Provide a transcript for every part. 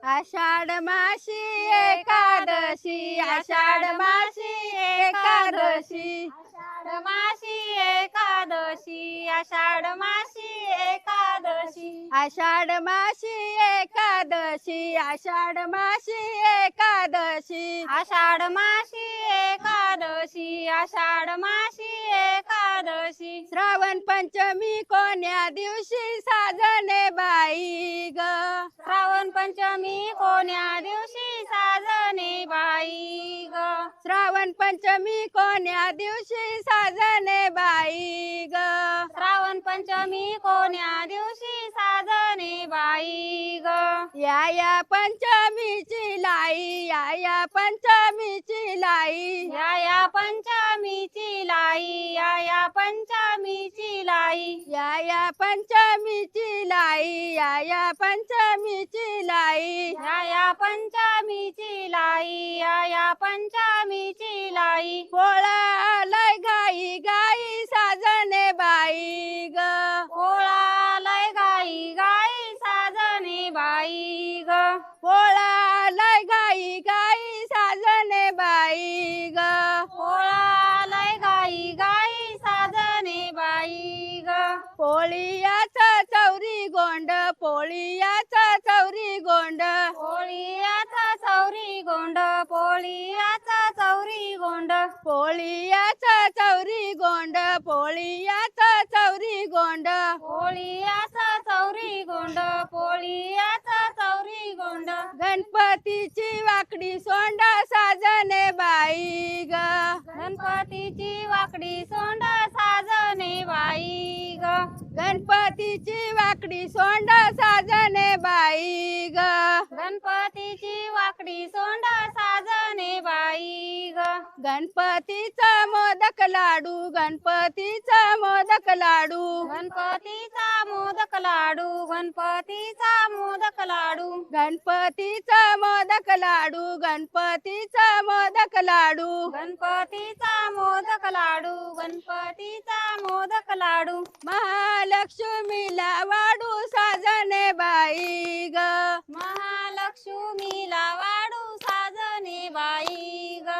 आषाढ मासी एकादशी, आषाढ मासी एकादशी, आषाढ मासी एकादशी, आषाढ मासी एकादशी, आषाढ मासी एकादशी, आषाढ मासी एकादशी, आषाढ मासी एकादशी, आषाढ मासी एकादशी, श्रावण पंचमी कोण्या दिवशी साजणे बाई ग, श्रावण पंचमी कोण्या दिवशी साजणे बाई ग, श्रावण पंचमी कोण्या दिवशी साजणे बाई ग, श्रावण पंचमी कोण्या दिवशी साजणे बाई ग, या पंचमीची लाई, या पंचमीची लाई, या पंचमीची लाई, या पंचमीची लाई, या पंचमीची लाई, या पंचमीची लाई, या पंचमीची लाई, या पंचमीची लाई, पोळा लय गाई गाई साजणे बाई ग, पोळा लय गाई गाई साजणे बाई ग, पोळा लय गाई गाई साजणे बाई ग, पोळा लय गाई गाई साजणे बाई ग, पोळीयाचा चौरी गोंड, पोळीयाचा चौरी गोंड, पोळीयाचा चौरी गोंड, पोळीयाचा चौरी गोंड, पोळीयाचा चौरी गोंड, पोळीयाचा चौरी गोंड, पोळीयाचा चौरी गोंड, पोळीयाचा चौरी गोंड, गणपतीची वाकडी सोंड साजणे बाई ग, गणपतीची वाकडी सोंड साजणे बाई ग, गणपतीची वाकडी सोंड साजणे बाई ग, गणपतीची वाकडी सोंड साजणे बाई ग, गणपतीचा मोदक लाडू, गणपतीचा मोदक लाडू, गणपतीचा मोदक लाडू, गणपतीचा मोदक लाडू, गणपतीचा मोदक लाडू, गणपतीचा मोदक लाडू, गणपतीचा मोदक लाडू, गणपतीचा मोदक लाडू, महालक्ष्मीला वाडू साजणे बाई ग, महालक्ष्मीला वाडू साजणे बाई ग,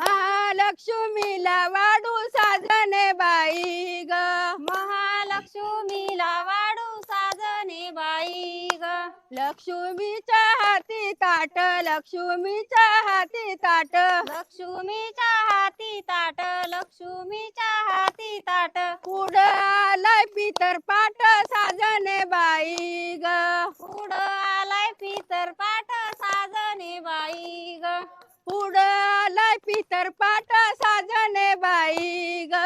महालक्ष्मीला वाडू साजणे बाई ग, महालक्ष्मीला वाडू साजणे बाई ग, लक्ष्मीच्या हाती ताट, लक्ष्मीच्या हाती ताट, लक्ष्मीच्या हाती ताट, लक्ष्मीच्या हाती ताट, पुढं आलाय पितर पाट साजणे बाई ग, पुढं आलाय पितर पाट साजणे बाई ग, पुढं आलाय पितर पाट साजणे बाई ग,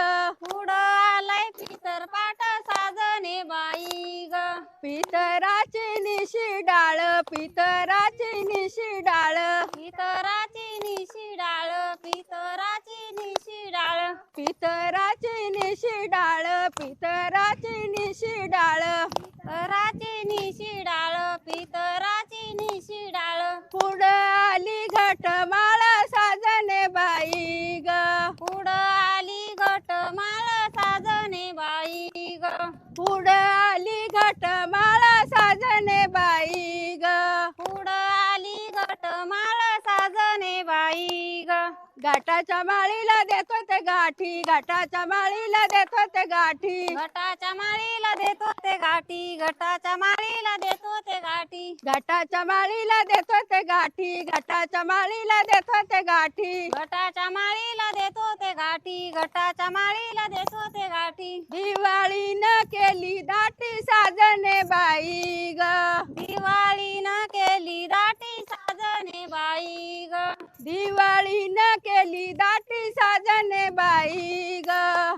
पुढं आलाय पितर पाट साजणे बाई ग, पितराची निशी डाळ, पितराची निशी डाळ, पितराची निशी डाळ, पितराची निशी डाळ, पितराची निशी डाळ, पितराची निशी डाळ, पितराची निशी डाळ, पितराची निशी डाळ, पुढं आली घटमाळ साजणे बाई ग, पुढं आली घटमाळ साजणे बाई ग, पुढं आली घटमाळ साजणे बाई ग, पुढं आली घटमाळ साजणे बाई ग, घाटाच्या माळीला देतो ते गाठी, घाटाच्या माळीला देतो ते गाठी, घटाच्या माळीला देतो ते गाठी, घटाच्या माळीला देतो ते गाठी, घाटाच्या माळीला देतो ते गाठी, घाटाच्या माळीला देतो ते गाठी, घटाच्या माळीला देतो ते गाठी, घटाच्या माळीला देतो ते गाठी, दिवाळीनं केली दाटी साजणे बाई ग, दिवाळीनं केली दाटी साजणे बाई ग, दिवाळीनं केली दाटी साजणे बाई ग,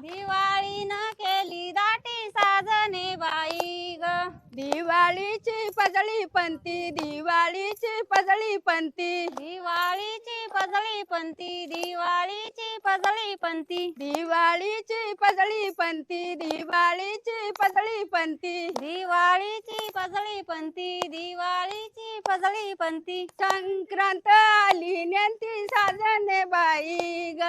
दिवाळीनं केली दाटी साजणे बाई ग, दिवाळीची पजळी पंती, दिवाळीची पजळी पंती, दिवाळीची पजळी पंती, दिवाळीची पजळी पंती, दिवाळीची पजळी पंती, दिवाळीची पजळी पंती, दिवाळीची पजळी पंती, दिवाळीची पजळी पंती, संक्रांत आली नेंती साजणे बाई ग,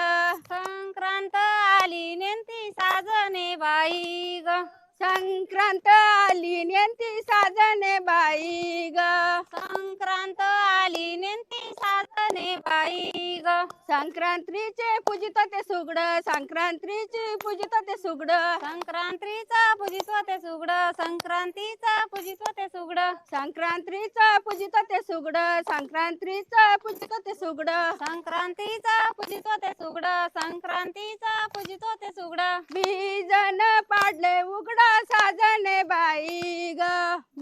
संक्रांत आली नेंती साजणे बाई ग, संक्रांत आली नेंती साजणे बाई ग, संक्रांत साजने बाई ग संक्रांतीचे पूजित ते सुगड संक्रांतीची पूजित ते सुगड संक्रांतीचा पूजितो ते सुगड संक्रांतीचा पूजितो ते सुगड संक्रांतीचा पूजित ते सुगड संक्रांतीचा पूजित ते सुगड संक्रांतीचा पूजितो ते सुगड संक्रांतीचा पूजितो ते सुगड बीजन पाडले उघड साजने बाई ग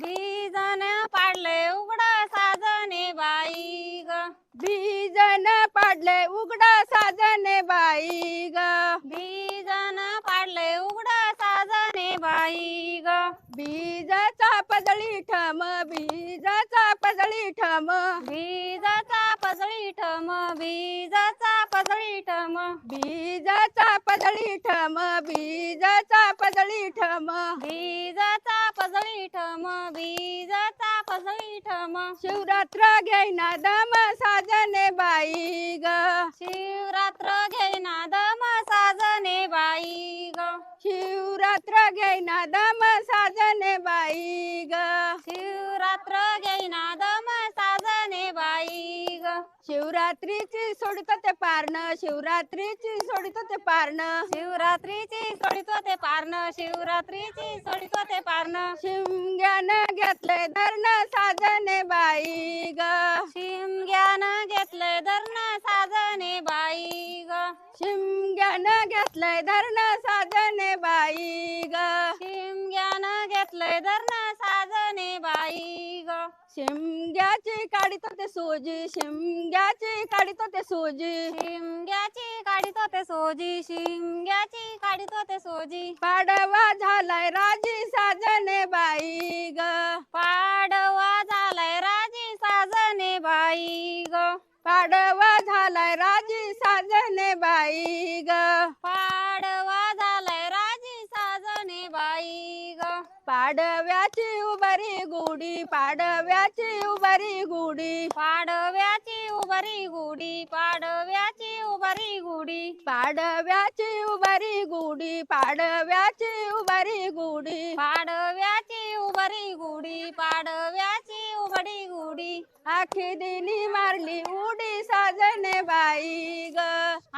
बीजन पाडले उघड साजने बाई ग बीजन पाडले उघड साजने बाई ग बीजन पाडले उघड साजने बाई ग बीजाचा पदळी ठम बीजाचा पदळी ठम बीजाचा पजळी ठम बीजाचा पजळी ठम बीजाचा पदळी ठम बीजाचा पदळी ठम बीजाचा पजळी ठम बीजाचा पजळी ठम शिवरात्र घेईना दम साजने बाई ग शिवरात्र घेईना दम साजने बाई ग शिवरात्र घेईना दम साजने बाई ग शिवरात्र घेईना दम साजने बाई ग शिवरात्रीची सोडित ते पारण शिवरात्रीची सोडित ते पारण शिवरात्रीची सोडितो ते पारण शिवरात्रीची सोडितो ते पारण शिमग्यान घेतले धरण साजने बाई ग शिमग्यान घेतले धरण साजने बाई ग शिमग्यान घेतले धरण साजने बाई ग शिमग्यान घेतले धरण साजने बाई ग शिमग्याची काढित ते सोजी शिमग्याची काढित ते सोजी शिमग्याची काढितो ते सोजी शिमग्याची काढितो ते सोजी पाडवा झालाय राजी साजने बाई ग पाडवा झालाय राजी साजने बाई ग पाडवा झालाय राजी साजने बाई ग पाडवा झालाय राजी साजने बाई ग पाडव्याची उभारी गुढी पाडव्याची उभारी गुढी पाडव्याची उभारी गुढी पाडव्याची उभारी गुढी पाडव्याची उभारी गुढी पाडव्याची उभारी गुढी पाडव्याची उभारी गुढी पाडव्याची उभारी गुढी आखी दिनी मारली उडी साजने बाई ग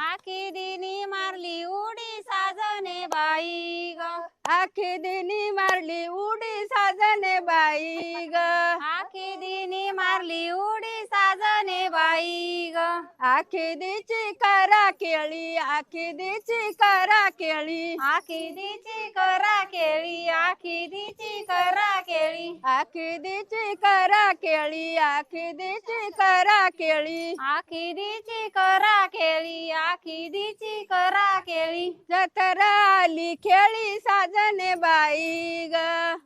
आखी दिनी मारली उडी साजने बाई ग आखी दिनी मारली उडी साजने बाई ग आखी दिनी मारली उडी साजने बाई ग आखी दिची करा केळी आखी दिची करा केळी आखी दिची करा केळी आखी दिची करा केळी आखी दिची करा केळी आखी दिची करा केळी आखी दिची करा केळी आखी दिची करा केळी जत्रा आली खेळी साजने बाई ग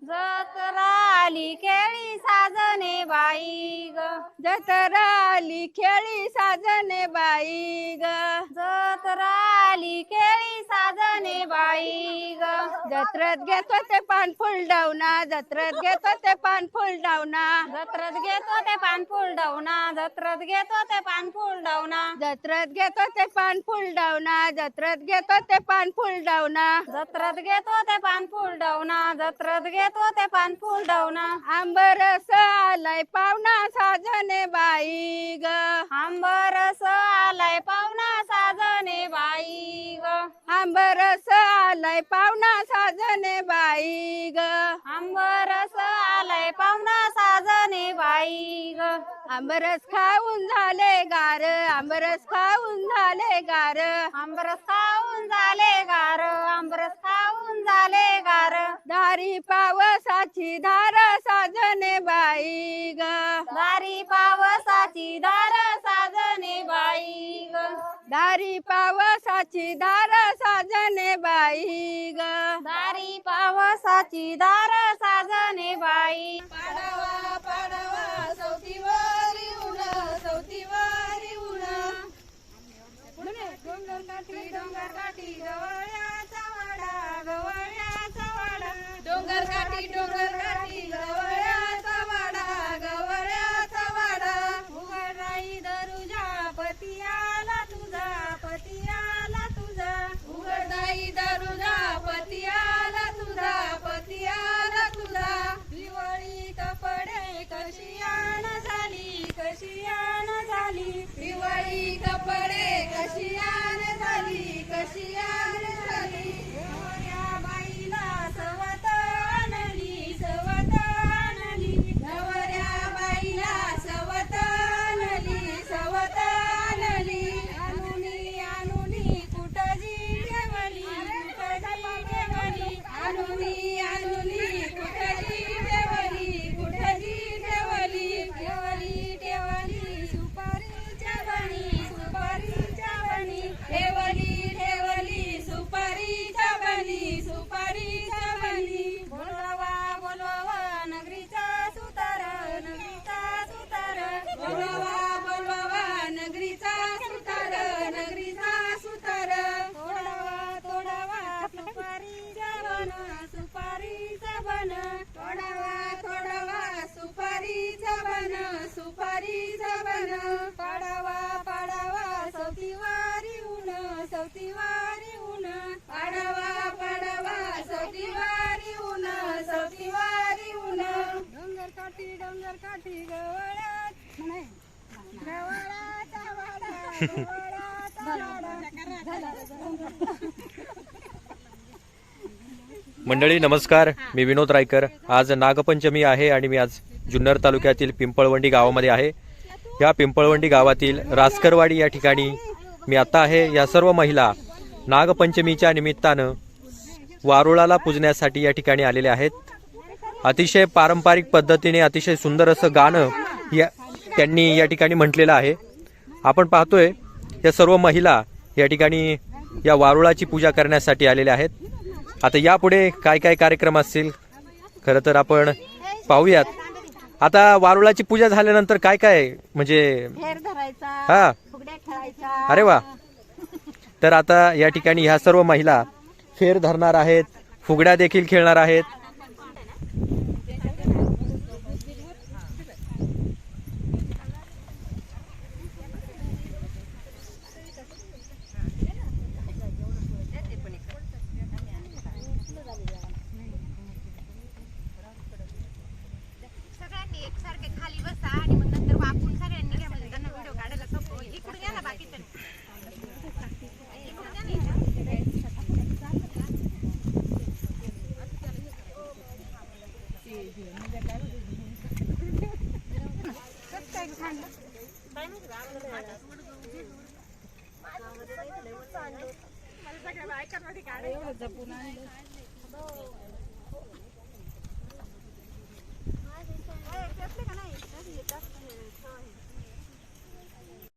जत्रा आली केळी साजने बाई ग जत्रा आली खेळी साजने बाई ग जत्रा आली केळी साजने बाई ग जत्रेत घेतो ते पान फुल डावना जत्रेत घेतो ते पान फुल डावना जत्रेत घेतो ते पानफुल डावना जत्रेत घेतो ते पानफुल डावना जत्रेत घेतो ते पान फुल डावना जत्रेत घेतो ते पान फुल डावना जत्रेत घेतो ते पानफुल डावना जत्रेत घेतो ते पानफुल डावना आंबरस आलाय पावना साजने बाई ग आंबरस आलाय पावना साजने बाई ग आंबरस आलाय पावना साजने बाई ग आंबरस आलाय पावना साजने बाई ग आंबरस खाऊन झाले गार आंबरस खाऊन झाले गार आंबरस खाऊन झाले गार आंबरस खाऊन झाले गार दारी पावसाची धार साजने बाई ग दारी पावसाची दार साजने बाई ग दारी पावसाची धार साजने बाई ग दारी पावसाची दार साजने बाई पाडवा पाडवा सौतीवारी उन सौतीवारी उन डोंगर काठी गवळ्याचा वाडा गवळ्याचा वाडा डोंगर काठी गवळ्याचा वाडा गवळ्याचा वाडा उघडाई दरुजा पतियाला तुझा उघडाई दरुजा पतियाला तुझा दिवाळी कपडे पाडावा पाडावा सवतीवारी ऊन सवतीवारी ऊन पाडावा पाडावा सवतीवारी ऊन सवतीवारी ऊन डोंगर काठी गवळात गवळाचा वाडा गवळाचा वाडा. मंडळी नमस्कार, मी विनोद रायकर. आज नागपंचमी आहे आणि मी आज जुन्नर तालुक्यातील पिंपळवंडी गावामध्ये आहे. या पिंपळवंडी गावातील रासकरवाडी या ठिकाणी मी आता आहे. या सर्व महिला नागपंचमीच्या निमित्तानं वारुळाला पूजण्यासाठी या ठिकाणी आलेले आहेत. अतिशय पारंपरिक पद्धतीने अतिशय सुंदर असं गाणं त्यांनी या ठिकाणी म्हटलेलं आहे. आपण पाहतोय या सर्व महिला या ठिकाणी या वारुळाची पूजा करण्यासाठी आलेल्या आहेत. आता यापुढे काय काय कार्यक्रम असतील खरं तर आपण पाहूयात. आता वारुळाची पूजा झाल्यानंतर काय काय म्हणजे फेर धरायचा हा फुगड्या खेळायचा. अरे वा. तर आता या ठिकाणी ह्या सर्व महिला फेर धरणार आहेत, फुगड्या देखील खेळणार आहेत. सगळ्यांनी एकसारखे खाली बसा आणि मग नंतर वाकून सगळ्यांनी घ्या म्हणजे त्यांना व्हिडिओ काढायला सोपं होईल. इकडून घ्या ना बाकी तर इकडून घ्या ना.